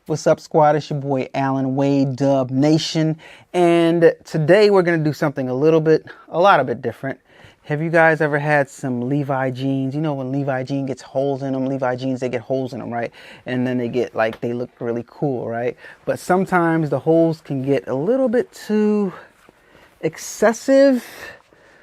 What's up, squad? It's your boy Alan A-Dubb Nation, and today we're gonna do something a lot bit different. Have you guys ever had some Levi jeans? You know when Levi jean gets holes in them, Levi jeans, they get holes in them, right? And then they look really cool, right? But sometimes the holes can get a little bit too excessive,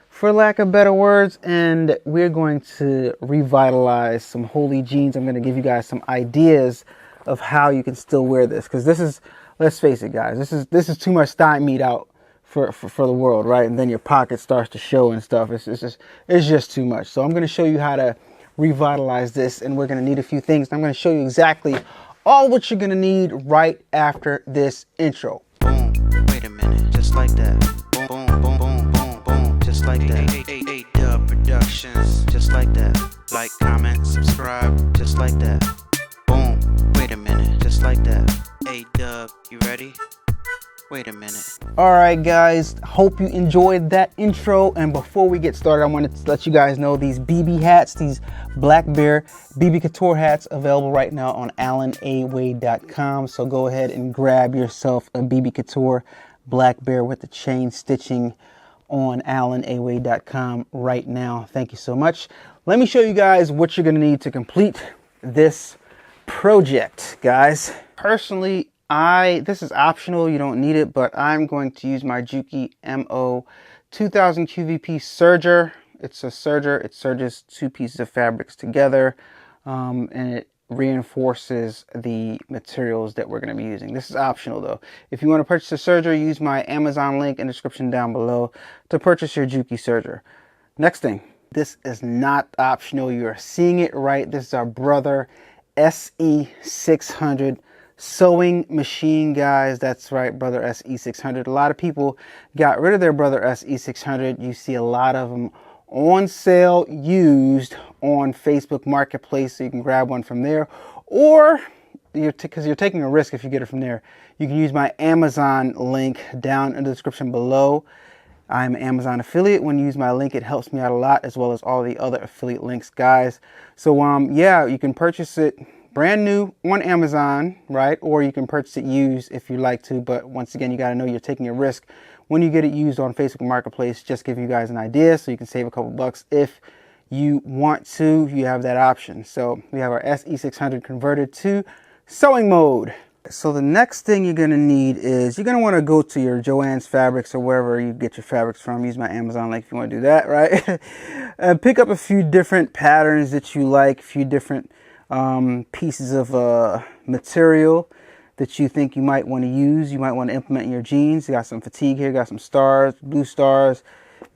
for lack of better words, and we're going to revitalize some holy jeans. I'm going to give you guys some ideas of how you can still wear this, because this is, let's face it, guys, this is too much thigh meat out for the world, right? And then your pocket starts to show and stuff. It's just too much. So I'm going to show you how to revitalize this, and we're going to need a few things. I'm going to show you exactly all what you're going to need right after this intro. Boom, wait a minute, just like that. Boom, boom, boom, boom, boom, boom, just like that. A-Dubb Productions, just like that. Like, comment, subscribe, just like that. Boom, wait a minute, just like that. A-Dubb, you ready? Wait a minute. All right, guys, hope you enjoyed that intro. And before we get started, I wanted to let you guys know these BB hats, these Black Bear BB Couture hats, available right now on AlanAway.com. So go ahead and grab yourself a BB Couture Black Bear with the chain stitching on AlanAway.com right now. Thank you so much. Let me show you guys what you're going to need to complete this project, guys. Personally, this is optional, you don't need it, but I'm going to use my Juki MO 2000 QVP serger. It's a serger. It serges two pieces of fabrics together, and it reinforces the materials that we're going to be using. This is optional though. If you want to purchase a serger, use my Amazon link in the description down below to purchase your Juki serger. Next thing, this is not optional. You're seeing it right. This is our Brother SE600 sewing machine, guys. That's right, Brother SE600. A lot of people got rid of their Brother SE600. You see a lot of them on sale, used on Facebook Marketplace, so you can grab one from there, or because you're taking a risk if you get it from there, you can use my Amazon link down in the description below. I'm an Amazon affiliate. When you use my link, it helps me out a lot, as well as all the other affiliate links, guys. So yeah, you can purchase it brand new on Amazon, right? Or you can purchase it used if you like to. But once again, you got to know you're taking a risk when you get it used on Facebook Marketplace. Just give you guys an idea so you can save a couple bucks if you want to. You have that option. So we have our SE600 converted to sewing mode. So the next thing you're going to need is, you're going to want to go to your Joann's Fabrics or wherever you get your fabrics from. Use my Amazon link if you want to do that, right? Pick up a few different patterns that you like, a few different pieces of material that you think you might want to use, you might want to implement in your jeans. You got some fatigue here, got some stars, blue stars,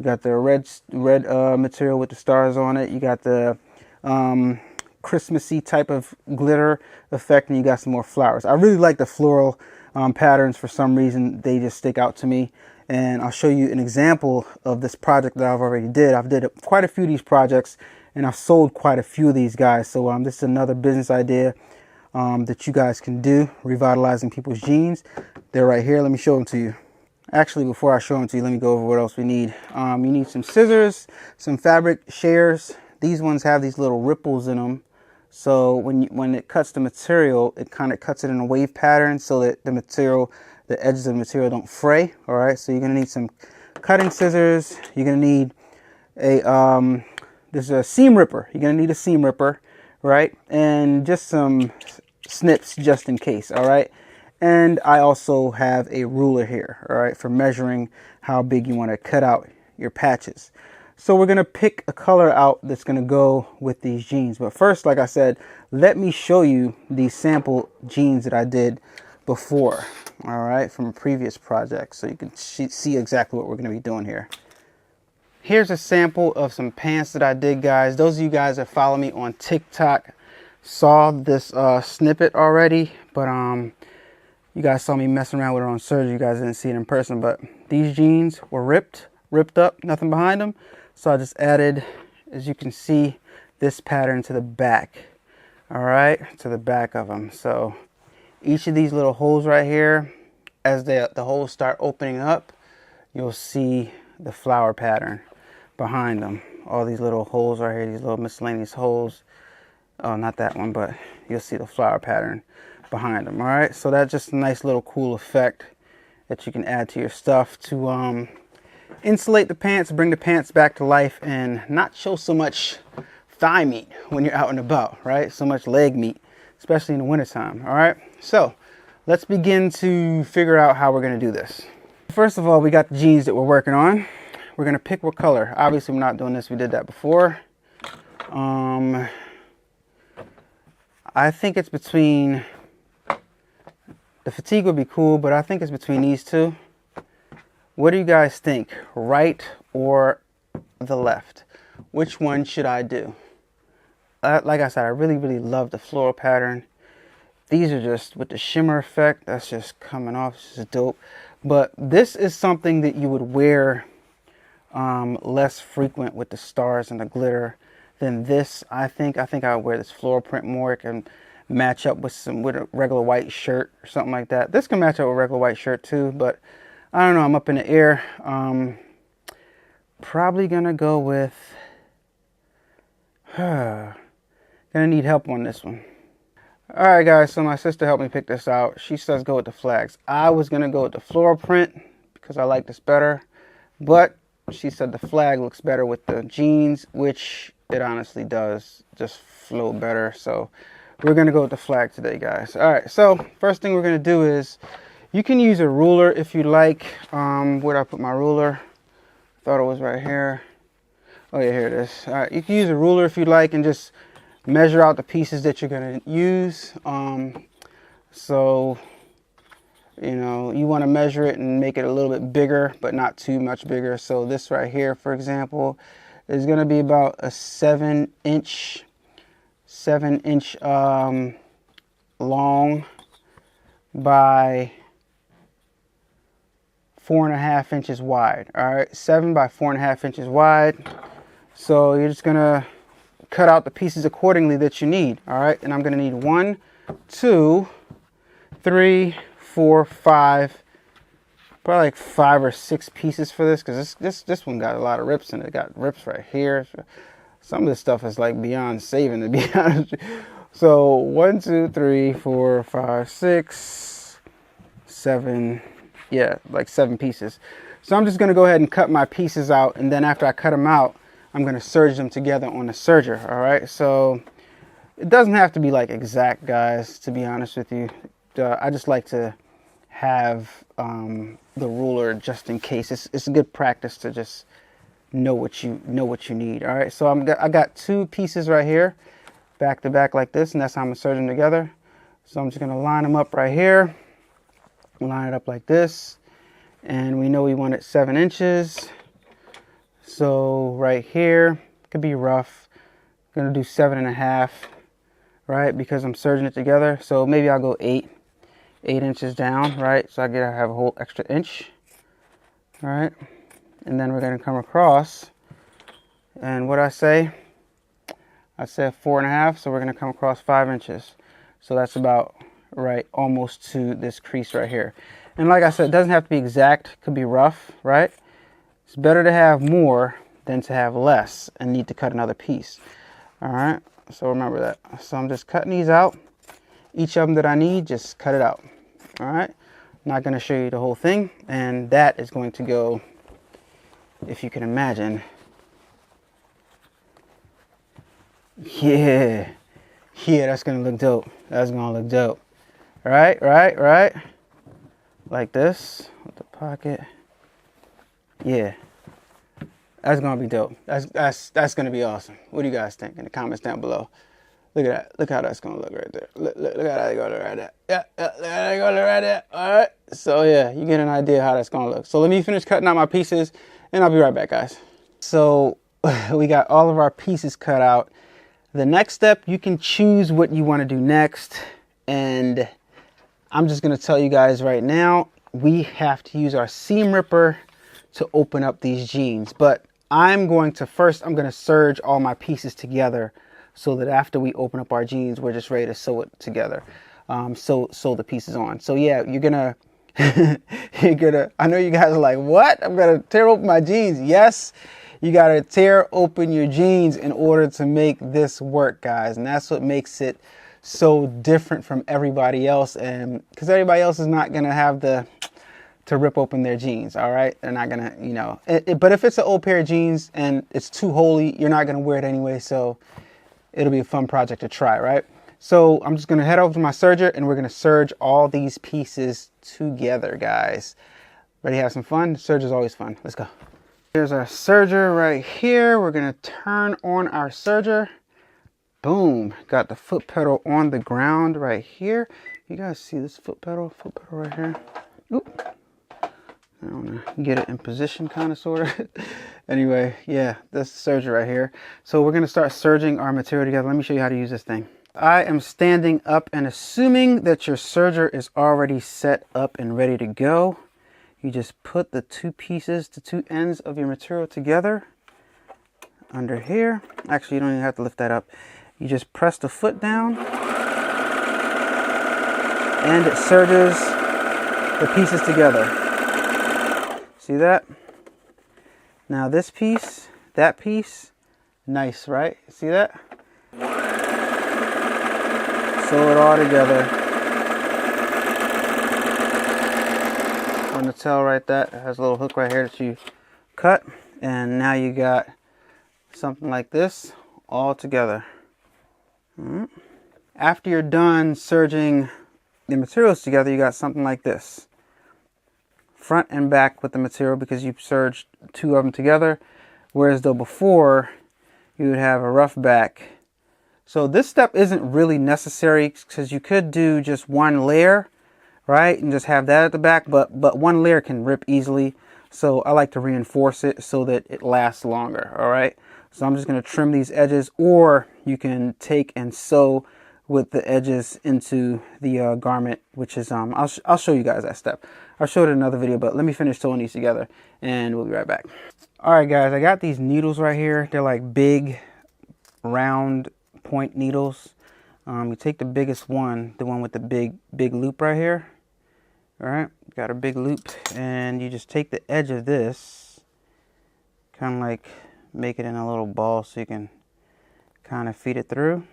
you got the red material with the stars on it, you got the Christmassy type of glitter effect, and you got some more flowers. I really like the floral patterns. For some reason they just stick out to me, and I'll show you an example of this project that I've already did. I've did quite a few of these projects, and I've sold quite a few of these, guys. So this is another business idea that you guys can do, revitalizing people's jeans. They're right here. Let me show them to you. Actually, before I show them to you, let me go over what else we need. You need some scissors, some fabric shears. These ones have these little ripples in them, so when it cuts the material, it kind of cuts it in a wave pattern so that the edges of the material don't fray. All right, so you're gonna need some cutting scissors. You're gonna need there's a seam ripper. You're gonna need a seam ripper, right? And just some snips just in case, all right? And I also have a ruler here, all right, for measuring how big you want to cut out your patches. So we're gonna pick a color out that's gonna go with these jeans. But first, like I said, let me show you these sample jeans that I did before, all right, from a previous project, so you can see exactly what we're gonna be doing here. Here's a sample of some pants that I did, guys. Those of you guys that follow me on TikTok saw this snippet already, but you guys saw me messing around with it on Serger. You guys didn't see it in person, but these jeans were ripped up, nothing behind them. So I just added, as you can see, this pattern to the back, all right, to the back of them. So each of these little holes right here, as the holes start opening up, you'll see the flower pattern behind them. All these little holes right here, these little miscellaneous holes. Oh, not that one, but you'll see the flower pattern behind them. All right, so that's just a nice little cool effect that you can add to your stuff to insulate the pants, bring the pants back to life, and not show so much thigh meat when you're out and about, right? So much leg meat, especially in the wintertime. All right, so let's begin to figure out how we're going to do this. First of all, we got the jeans that we're working on. We're going to pick what color. Obviously, we're not doing this. We did that before. I think it's between, the fatigue would be cool, but I think it's between these two. What do you guys think? Right or the left? Which one should I do? Like I said, I really, really love the floral pattern. These are just with the shimmer effect. That's just coming off. It's just dope. But this is something that you would wear less frequent with the stars and the glitter than this. I think I would wear this floral print more. It can match up with a regular white shirt or something like that. This can match up with a regular white shirt too, but I don't know. I'm up in the air. Probably gonna go with. Gonna need help on this one. All right, guys. So my sister helped me pick this out. She says go with the flags. I was gonna go with the floral print because I like this better, but she said the flag looks better with the jeans, which it honestly does. Just flow better. So we're gonna go with the flag today, guys. All right. So first thing we're gonna do is you can use a ruler if you like. Where'd I put my ruler? Thought it was right here. Oh yeah, here it is. All right, you can use a ruler if you like and just measure out the pieces that you're gonna use. So, you know, you wanna measure it and make it a little bit bigger, but not too much bigger. So this right here, for example, is gonna be about a 7-inch long by 4.5 inches wide. All right, 7 by 4.5 inches wide. So you're just gonna cut out the pieces accordingly that you need. All right, and I'm gonna need 1, 2, 3, 4, 5, probably like 5 or 6 pieces for this, because this one got a lot of rips in it. It got rips right here. Some of this stuff is like beyond saving, to be honest. So 1, 2, 3, 4, 5, 6, 7. Yeah, like 7 pieces. So I'm just gonna go ahead and cut my pieces out, and then after I cut them out, I'm gonna serge them together on the serger. All right, so it doesn't have to be like exact, guys, to be honest with you. I just like to have the ruler just in case. It's a good practice to just know what you need. All right, so I got 2 pieces right here, back to back like this, and that's how I'm gonna serge them together. So I'm just gonna line them up right here. Line it up like this, and we know we want it 7 inches. So right here could be rough. I'm gonna do 7.5, right? Because I'm serging it together. So maybe I'll go 8 inches down, right? So I have a whole extra inch, all right? And then we're gonna come across, and what I said 4.5. So we're gonna come across 5 inches. So that's about right, almost to this crease right here. And like I said, it doesn't have to be exact, it could be rough, right? It's better to have more than to have less and need to cut another piece. All right, so remember that. So I'm just cutting these out. Each of them that I need, just cut it out. All right, I'm not gonna show you the whole thing, and that is going to go, if you can imagine. Yeah, that's gonna look dope. That's gonna look dope. Right, like this with the pocket. Yeah, that's gonna be dope. That's gonna be awesome. What do you guys think in the comments down below? Look at that. Look how that's gonna look right there. Look how that's gonna look right there. Yeah, look how that's gonna look right there. All right. So yeah, you get an idea how that's gonna look. So let me finish cutting out my pieces, and I'll be right back, guys. So we got all of our pieces cut out. The next step, you can choose what you want to do next, and I'm just going to tell you guys right now, we have to use our seam ripper to open up these jeans. But I'm going to serge all my pieces together so that after we open up our jeans, we're just ready to sew it together. Sew the pieces on. So yeah, you're gonna, I know you guys are like, what? I'm gonna tear open my jeans. Yes, you gotta tear open your jeans in order to make this work, guys. And that's what makes it so different from everybody else, and because everybody else is not gonna have to rip open their jeans. All right, they're not gonna, you know. But if it's an old pair of jeans and it's too holy, you're not gonna wear it anyway. So it'll be a fun project to try, right? So I'm just gonna head over to my serger and we're gonna serge all these pieces together, guys. Ready to have some fun? Serge is always fun. Let's go. Here's our serger right here. We're gonna turn on our serger. Boom, got the foot pedal on the ground right here. You guys see this foot pedal right here? Oop. I want to get it in position, kind of, sort of. Anyway, yeah, that's the serger right here. So we're going to start serging our material together. Let me show you how to use this thing. I am standing up and assuming that your serger is already set up and ready to go. You just put the two pieces, the two ends of your material together under here. Actually, you don't even have to lift that up. You just press the foot down and it serges the pieces together. See that? Now this piece, that piece, nice, right? See that? Sew it all together. On the tail right there, it has a little hook right here that you cut, and now you got something like this all together. After you're done serging the materials together, you got something like this. Front and back with the material because you serged two of them together, whereas though before you would have a rough back. So this step isn't really necessary because you could do just one layer, right, and just have that at the back, but one layer can rip easily. So I like to reinforce it so that it lasts longer. All right, so I'm just going to trim these edges, or you can take and sew with the edges into the garment, which is I'll show you guys that step. I'll show it in another video, but let me finish sewing these together and we'll be right back. All right, guys, I got these needles right here. They're like big round point needles. You take the biggest one, the one with the big loop right here. All right, got a big loop, and you just take the edge of this, kind of like make it in a little ball so you can kind of feed it through.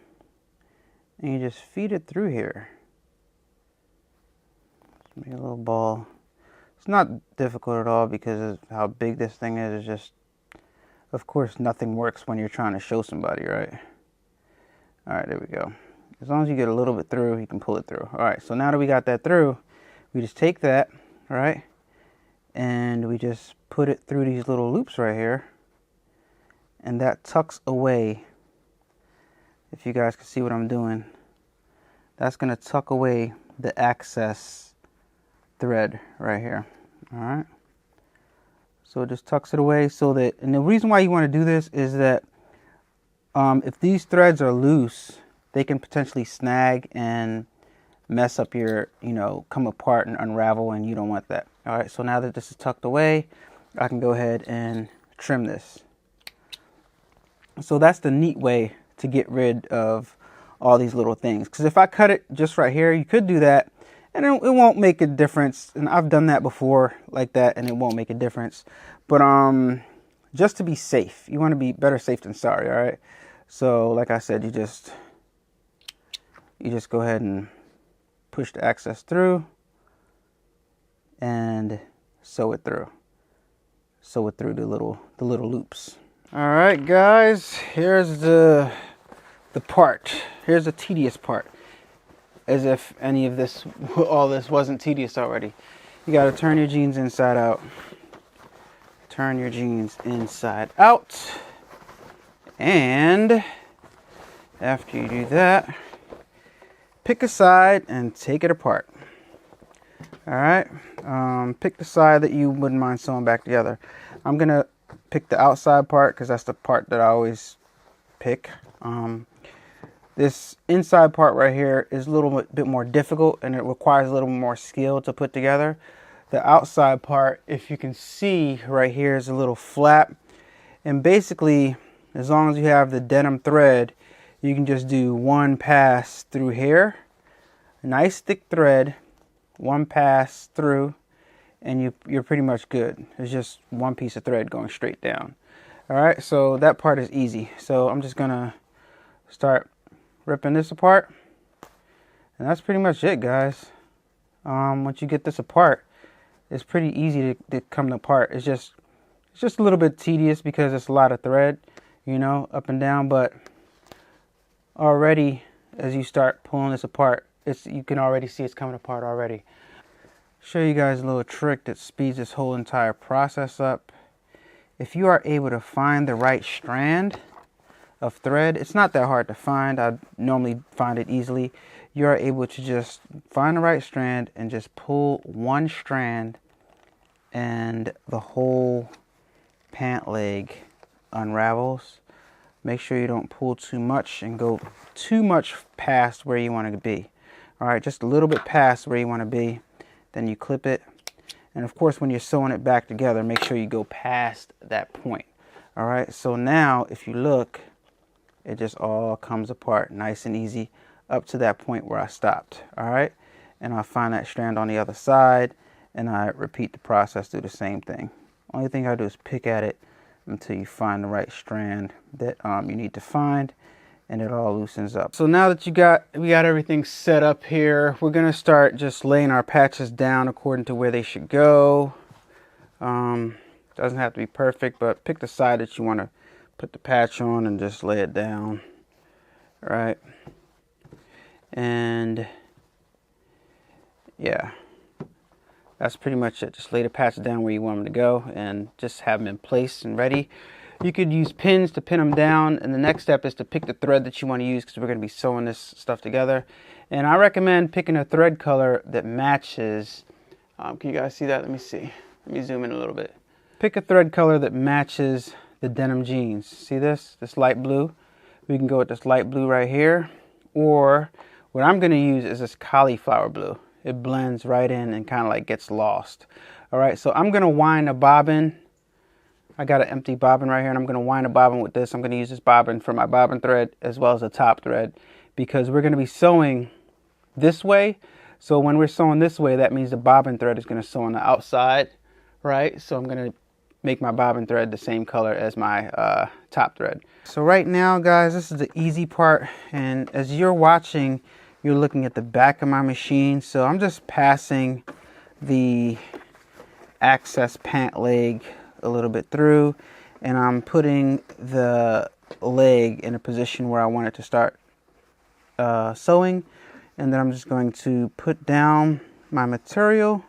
And you just feed it through here. Just make a little ball. It's not difficult at all because of how big this thing is. It's just, of course, nothing works when you're trying to show somebody, right? All right, there we go. As long as you get a little bit through, you can pull it through. All right, so now that we got that through, we just take that, all right, and we just put it through these little loops right here, and that tucks away. If you guys can see what I'm doing, that's going to tuck away the excess thread right here. All right, so it just tucks it away so that, and the reason why you want to do this is that if these threads are loose, they can potentially snag and mess up your, come apart and unravel, and you don't want that. All right, so now that this is tucked away, I can go ahead and trim this. So that's the neat way to get rid of all these little things, because if I cut it just right here, you could do that and it won't make a difference, and I've done that before like that and it won't make a difference. But just to be safe, you want to be better safe than sorry. All right, so like I said, you just go ahead and push the excess through and sew it through the little loops. All right, guys, here's the part. Here's the tedious part, as if any of this, all this wasn't tedious already. You got to turn your jeans inside out. Turn your jeans inside out, and after you do that, pick a side and take it apart. All right, pick the side that you wouldn't mind sewing back together. I'm gonna pick the outside part because that's the part that I always pick. This inside part right here is a little bit more difficult and it requires a little more skill to put together. The outside part, if you can see right here, is a little flap, and basically as long as you have the denim thread, you can just do one pass through here, nice thick thread, one pass through, and you're pretty much good. It's just one piece of thread going straight down. All right, so that part is easy. So I'm just gonna start ripping this apart. And that's pretty much it, guys. Once you get this apart, it's pretty easy to come apart. It's just a little bit tedious because it's a lot of thread, you know, up and down. But already, as you start pulling this apart, you can already see it's coming apart already. Show you guys a little trick that speeds this whole entire process up. If you are able to find the right strand of thread, it's not that hard to find. I normally find it easily. You are able to just find the right strand and just pull one strand, and the whole pant leg unravels. Make sure you don't pull too much and go too much past where you want to be. All right, just a little bit past where you want to be. Then you clip it. And of course, when you're sewing it back together, make sure you go past that point. All right, so now if you look, it just all comes apart nice and easy up to that point where I stopped. All right, and I'll find that strand on the other side, and I repeat the process, do the same thing. Only thing I do is pick at it until you find the right strand that you need to find, and it all loosens up. So now that we got everything set up here, we're gonna start just laying our patches down according to where they should go. Doesn't have to be perfect, but pick the side that you want to put the patch on and just lay it down. All right, and yeah, that's pretty much it. Just lay the patch down where you want them to go and just have them in place and ready. You could use pins to pin them down, and the next step is to pick the thread that you want to use, because we're going to be sewing this stuff together. And I recommend picking a thread color that matches. Can you guys see that? Let me see. Let me zoom in a little bit. Pick a thread color that matches the denim jeans. See this light blue? We can go with this light blue right here, or what I'm going to use is this cauliflower blue. It blends right in and kind of like gets lost. All right, so I'm going to wind a bobbin. I got an empty bobbin right here, and I'm going to wind a bobbin with this. I'm going to use this bobbin for my bobbin thread as well as the top thread, because we're going to be sewing this way. So when we're sewing this way, that means the bobbin thread is going to sew on the outside, right? So I'm going to make my bobbin thread the same color as my top thread. So right now, guys, this is the easy part, and as you're watching, you're looking at the back of my machine. So I'm just passing the access pant leg a little bit through, and I'm putting the leg in a position where I want it to start sewing. And then I'm just going to put down my material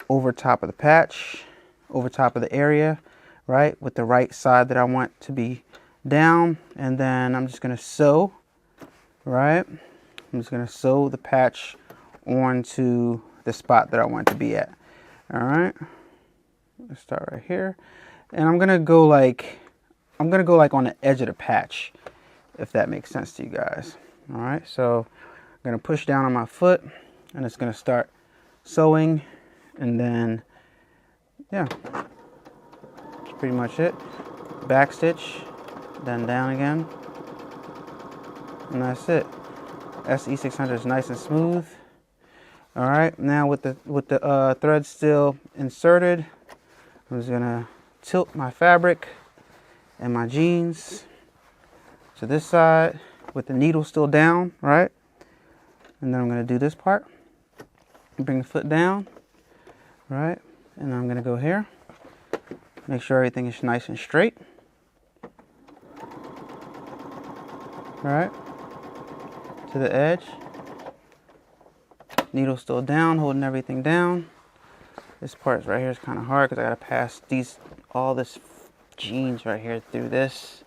over top of the patch, over top of the area, right, with the right side that I want to be down. And then I'm just going to sew, right? I'm just going to sew the patch onto the spot that I want it to be at. All right. Let's start right here, and I'm gonna go like on the edge of the patch, if that makes sense to you guys. All right, so I'm gonna push down on my foot, and it's gonna start sewing, and then yeah, that's pretty much it. Back stitch, then down again, and that's it. SE600 is nice and smooth. All right, now with the thread still inserted, I'm just gonna tilt my fabric and my jeans to this side with the needle still down, right? And then I'm gonna do this part. Bring the foot down, right? And I'm gonna go here. Make sure everything is nice and straight. All right, to the edge. Needle still down, holding everything down. This part right here is kind of hard because I gotta pass all this jeans right here through this.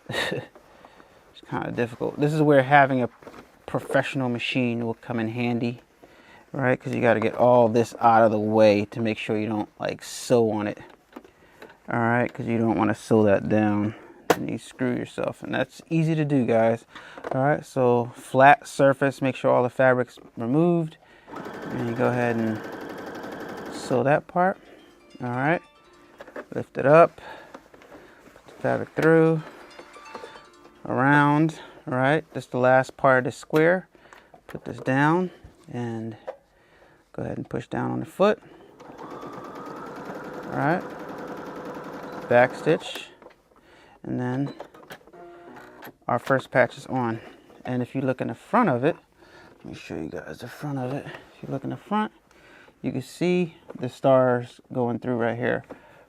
It's kind of difficult. This is where having a professional machine will come in handy, right? Because you got to get all this out of the way to make sure you don't like sew on it. All right, because you don't want to sew that down and you screw yourself, and that's easy to do, guys. All right, so flat surface, make sure all the fabric's removed, and you go ahead and sew that part. All right, lift it up, put the fabric through, around. All right, this is the last part of the square. Put this down and go ahead and push down on the foot. All right, back stitch, and then our first patch is on. And if you look in the front of it, Let me show you guys the front of it. If you look in the front, you can see the stars going through right here.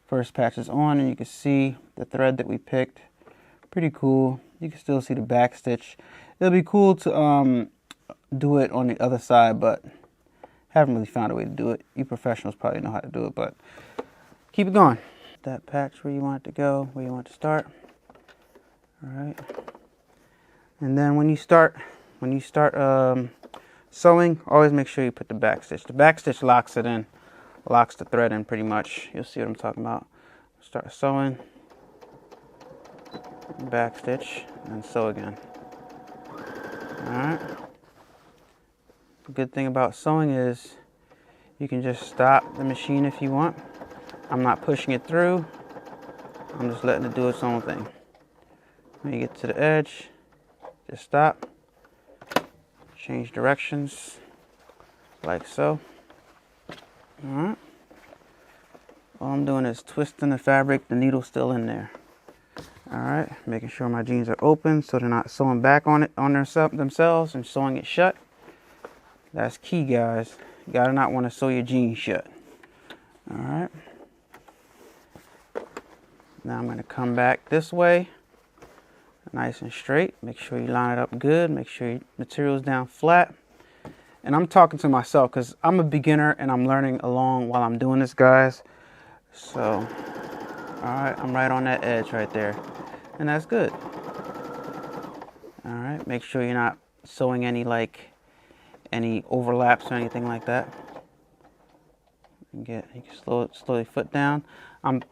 First patch is on, and you can see the thread that we picked. Pretty cool. You can still see the back stitch. It'll be cool to do it on the other side, but haven't really found a way to do it. You professionals probably know how to do it, but keep it going. That patch where you want it to go, where you want to start. All right. And then when you start sewing, always make sure you put the back stitch. The back stitch locks it in, locks the thread in pretty much. You'll see what I'm talking about. Start sewing, back stitch, and sew again. All right. The good thing about sewing is you can just stop the machine if you want. I'm not pushing it through. I'm just letting it do its own thing. When you get to the edge, just stop. Change directions, like so. All right. All I'm doing is twisting the fabric, the needle's still in there. All right, making sure my jeans are open so they're not sewing back on it on themselves and sewing it shut. That's key, guys. You gotta not want to sew your jeans shut. All right. Now I'm gonna come back this way, nice and straight. Make sure you line it up good. Make sure your material's down flat. And I'm talking to myself because I'm a beginner and I'm learning along while I'm doing this, guys. So, all right, I'm right on that edge right there. And that's good. All right, make sure you're not sewing any overlaps or anything like that. You can slowly foot down. I'm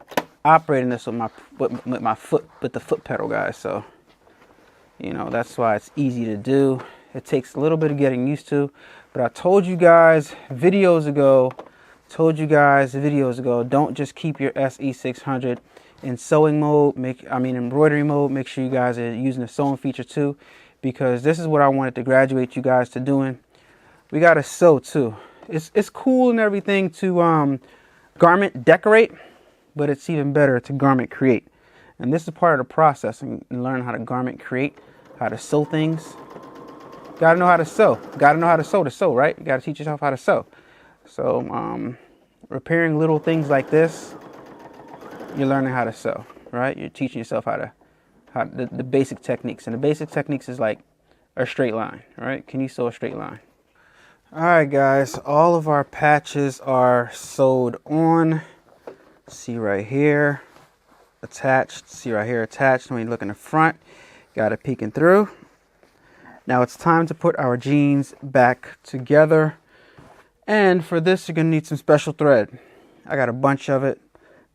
operating this with my foot, with the foot pedal, guys. So, you know, that's why it's easy to do. It takes a little bit of getting used to, but I told you guys videos ago, don't just keep your SE600 in sewing mode, embroidery mode. Make sure you guys are using the sewing feature too, because this is what I wanted to graduate you guys to doing. We got to sew too. It's cool and everything to garment decorate, but it's even better to garment create. And this is part of the process and learn how to garment create, how to sew things. Got to know how to sew. Got to know how to sew, right? You got to teach yourself how to sew. So repairing little things like this, you're learning how to sew, right? You're teaching yourself how the basic techniques. And the basic techniques is like a straight line, right? Can you sew a straight line? All right, guys, all of our patches are sewed on. See right here, attached. See right here, attached. When you look in the front, got it peeking through. Now it's time to put our jeans back together. And for this, you're gonna need some special thread. I got a bunch of it.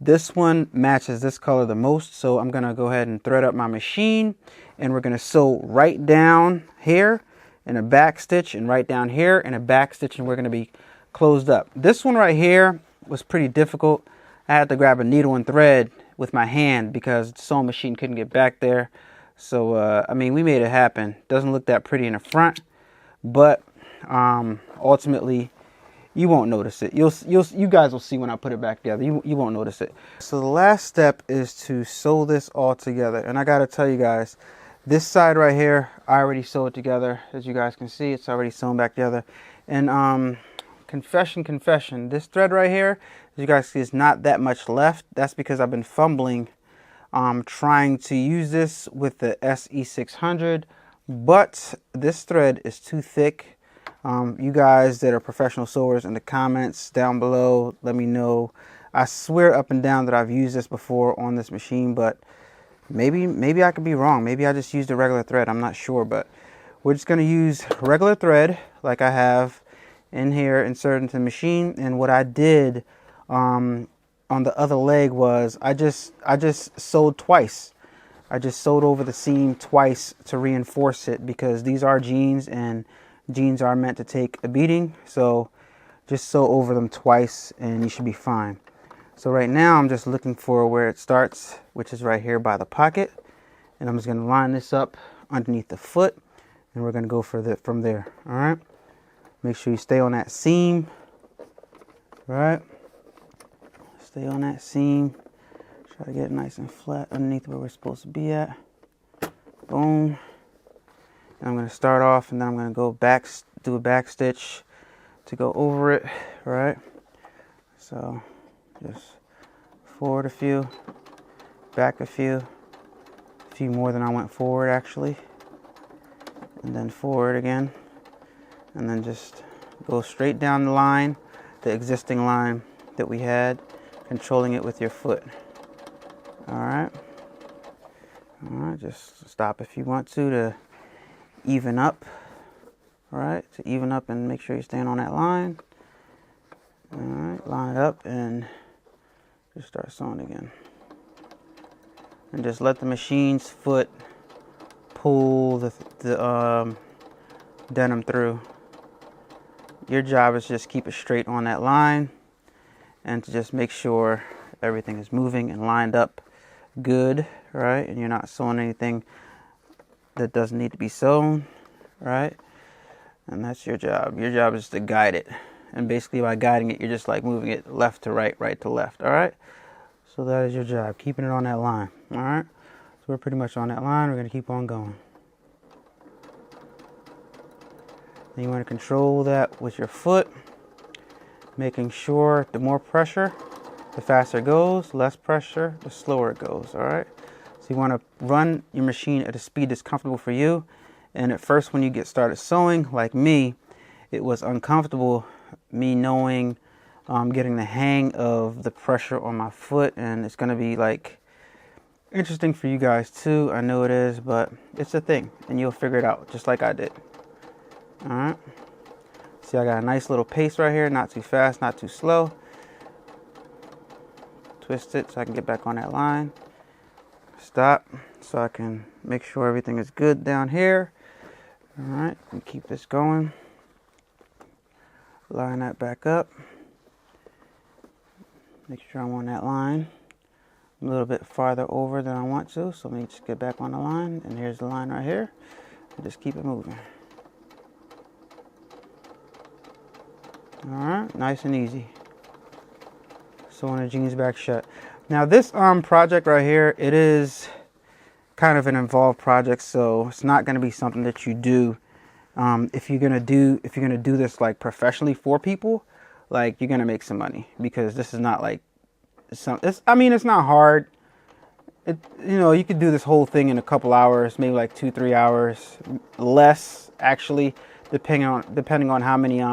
This one matches this color the most, so I'm gonna go ahead and thread up my machine, and we're gonna sew right down here in a back stitch, and right down here in a back stitch, and we're gonna be closed up. This one right here was pretty difficult. I had to grab a needle and thread with my hand because the sewing machine couldn't get back there. So we made it happen. Doesn't look that pretty in the front, but ultimately you won't notice it. You guys will see when I put it back together. You won't notice it. So the last step is to sew this all together. And I gotta tell you guys, this side right here, I already sewed together. As you guys can see, it's already sewn back together. And confession, this thread right here, as you guys see, is not that much left. That's because I've been fumbling trying to use this with the SE600, but this thread is too thick. You guys that are professional sewers, in the comments down below, let me know. I swear up and down that I've used this before on this machine, but maybe I could be wrong. Maybe I just used a regular thread. I'm not sure, but we're just going to use regular thread like I have in here inserted into the machine. And what I did on the other leg was I just sewed twice. I just sewed over the seam twice to reinforce it, because these are jeans and jeans are meant to take a beating. So just sew over them twice and you should be fine. So right now I'm just looking for where it starts, which is right here by the pocket, and I'm just going to line this up underneath the foot, and we're going to go from there. All right, make sure you stay on that seam. All right, stay on that seam. Try to get it nice and flat underneath where we're supposed to be at. Boom. And I'm going to start off, and then I'm going to go do a back stitch to go over it, right? So just forward a few, back a few more than I went forward actually, and then forward again, and then just go straight down the line, the existing line that we had, controlling it with your foot. All right, just stop if you want to even up. All right, to even up and make sure you're staying on that line. All right, line it up and just start sewing again. And just let the machine's foot pull the denim through. Your job is just keep it straight on that line and to just make sure everything is moving and lined up good, right? And you're not sewing anything that doesn't need to be sewn, right? And that's your job. Your job is to guide it. And basically by guiding it, you're just like moving it left to right, right to left, all right? So that is your job, keeping it on that line, all right? So we're pretty much on that line. We're gonna keep on going. Then you wanna control that with your foot, making sure the more pressure, the faster it goes, less pressure, the slower it goes, all right? So you wanna run your machine at a speed that's comfortable for you. And at first when you get started sewing, like me, it was uncomfortable, me knowing, getting the hang of the pressure on my foot, and it's gonna be like interesting for you guys too. I know it is, but it's a thing, and you'll figure it out just like I did. All right. See, I got a nice little pace right here, not too fast, not too slow. Twist it so I can get back on that line. Stop so I can make sure everything is good down here. All right, and keep this going. Line that back up. Make sure I'm on that line. A little bit farther over than I want to, so let me just get back on the line. And here's the line right here. And just keep it moving. All right, nice and easy. Sewing the jeans back shut. Now this project right here, it is kind of an involved project, so it's not going to be something that you do if you're gonna do this like professionally for people. Like, you're gonna make some money, because this is not like I mean, it's not hard. You know, you could do this whole thing in a couple hours, maybe like 2-3 hours, less actually, depending on how many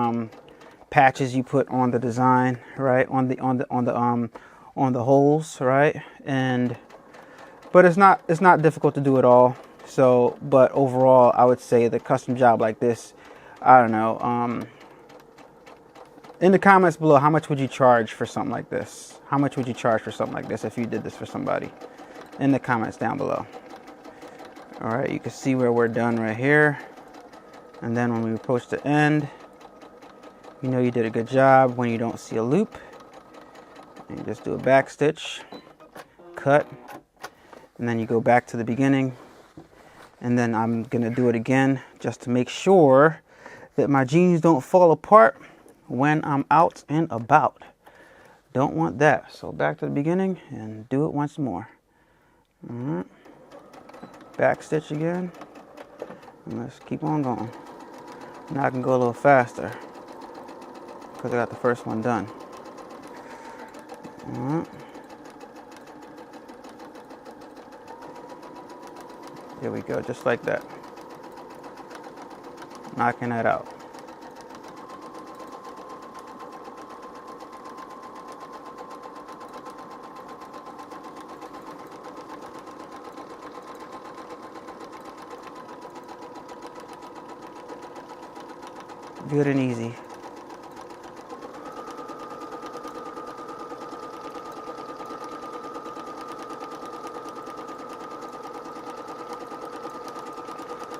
patches you put on the design, right? On the holes, right? But it's not difficult to do it all. So, but overall, I would say the custom job like this, I don't know. In the comments below, how much would you charge for something like this? How much would you charge for something like this if you did this for somebody? In the comments down below. All right, you can see where we're done right here. And then when we approach the end, you know you did a good job when you don't see a loop. And you just do a back stitch, cut, and then you go back to the beginning. And then I'm gonna do it again just to make sure that my jeans don't fall apart when I'm out and about. Don't want that. So back to the beginning and do it once more. All right. Back stitch again. And let's keep on going. Now I can go a little faster because I got the first one done. All right. There we go, just like that. Knocking that out. Good and easy.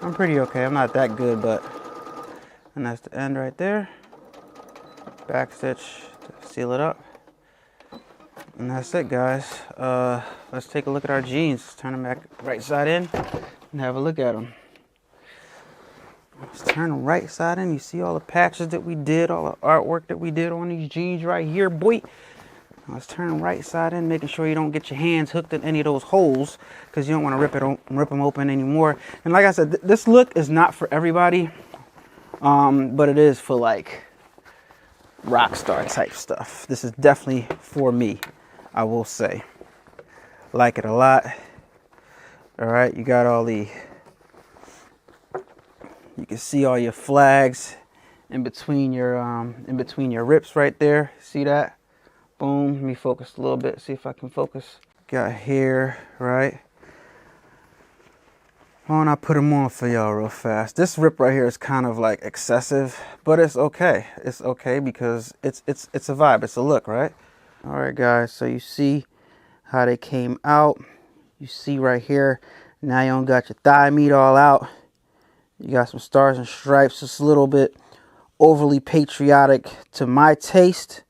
I'm pretty okay. I'm not that good, but, and that's the end right there. Back stitch to seal it up. And that's it, guys. Let's take a look at our jeans. Turn them back right side in and have a look at them. Let's turn them right side in. You see all the patches that we did, all the artwork that we did on these jeans right here, boy. Let's turn them right side in, making sure you don't get your hands hooked in any of those holes, because you don't want to rip them open anymore. And like I said, this look is not for everybody. but it is for like rock star type stuff. This is definitely for me, I will say. Like it a lot. All right, you got all the, you can see all your flags in between your rips right there. See that? Boom. Let me focus a little bit. See if I can focus. Got here, right? Why don't I put them on for y'all real fast? This rip right here is kind of like excessive, but it's okay. It's okay because it's a vibe. It's a look, right? All right, guys. So you see how they came out. You see right here. Now you don't got your thigh meat all out. You got some stars and stripes. It's a little bit overly patriotic to my taste,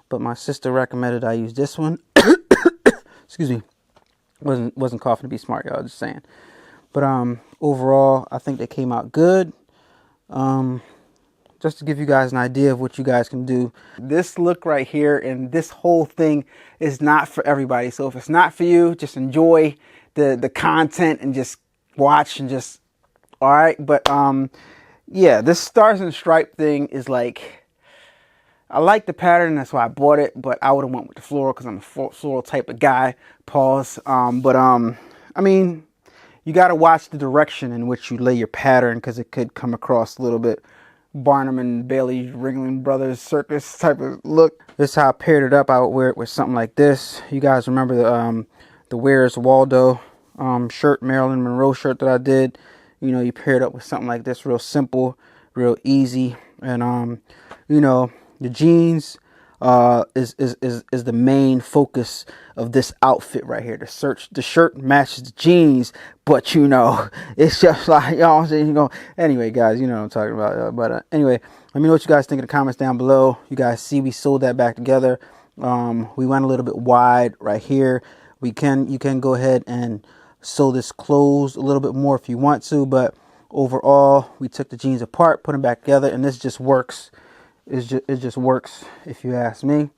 but my sister recommended I use this one. Excuse me. Wasn't coughing to be smart, y'all. Just saying. But overall, I think they came out good. Just to give you guys an idea of what you guys can do. This look right here and this whole thing is not for everybody. So if it's not for you, just enjoy the content and just watch and just, all right. But yeah, this stars and stripe thing is like, I like the pattern, that's why I bought it, but I would have went with the floral because I'm a floral type of guy. Pause. I mean, you got to watch the direction in which you lay your pattern because it could come across a little bit Barnum and Bailey Ringling Brothers Circus type of look. This is how I paired it up. I would wear it with something like this. You guys remember the Where's Waldo shirt, Marilyn Monroe shirt that I did. You know, you pair it up with something like this, real simple, real easy. And you know, the jeans is the main focus of this outfit right here. The shirt matches the jeans, but you know, it's just like, you know what I'm saying, you know. Anyway, guys, you know what I'm talking about. But anyway, let me know what you guys think in the comments down below. You guys see we sewed that back together. We went a little bit wide right here. You can go ahead and sew this closed a little bit more if you want to, but overall, we took the jeans apart, put them back together, and this just works. It just works, if you ask me.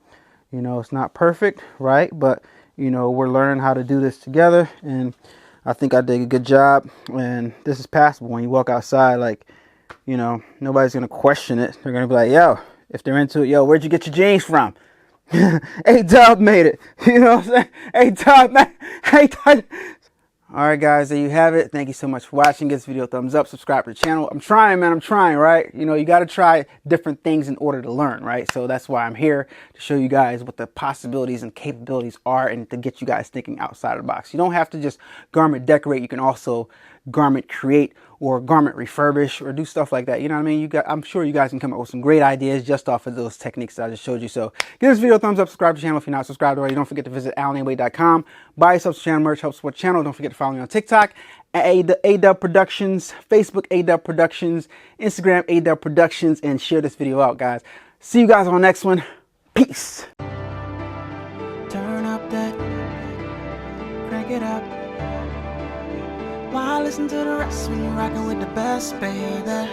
You know, it's not perfect, right? But you know, we're learning how to do this together, and I think I did a good job. And this is passable when you walk outside. Like, you know, nobody's gonna question it. They're gonna be like, yo, if they're into it, yo, where'd you get your jeans from? A-Dubb made it. You know what I'm saying? A-Dubb, man. A-Dubb. All right, guys, there you have it. Thank you so much for watching. Give this video a thumbs up, subscribe to the channel. I'm trying, man. I'm trying, right? You know, you got to try different things in order to learn, right? So that's why I'm here, to show you guys what the possibilities and capabilities are and to get you guys thinking outside of the box. You don't have to just garment decorate. You can also garment create or garment refurbish or do stuff like that. You know what I mean? I'm sure you guys can come up with some great ideas just off of those techniques that I just showed you. So give this video a thumbs up, subscribe to the channel if you're not subscribed already. Don't forget to visit AlanAway.com. Buy yourself some channel merch, help support the channel. Don't forget to follow me on TikTok at A-Dubb Productions, Facebook A-Dubb Productions, Instagram A-Dubb Productions, and share this video out, guys. See you guys on the next one. Peace. Turn up that, crank it up. Why listen to the rest when you're rocking with the best, baby?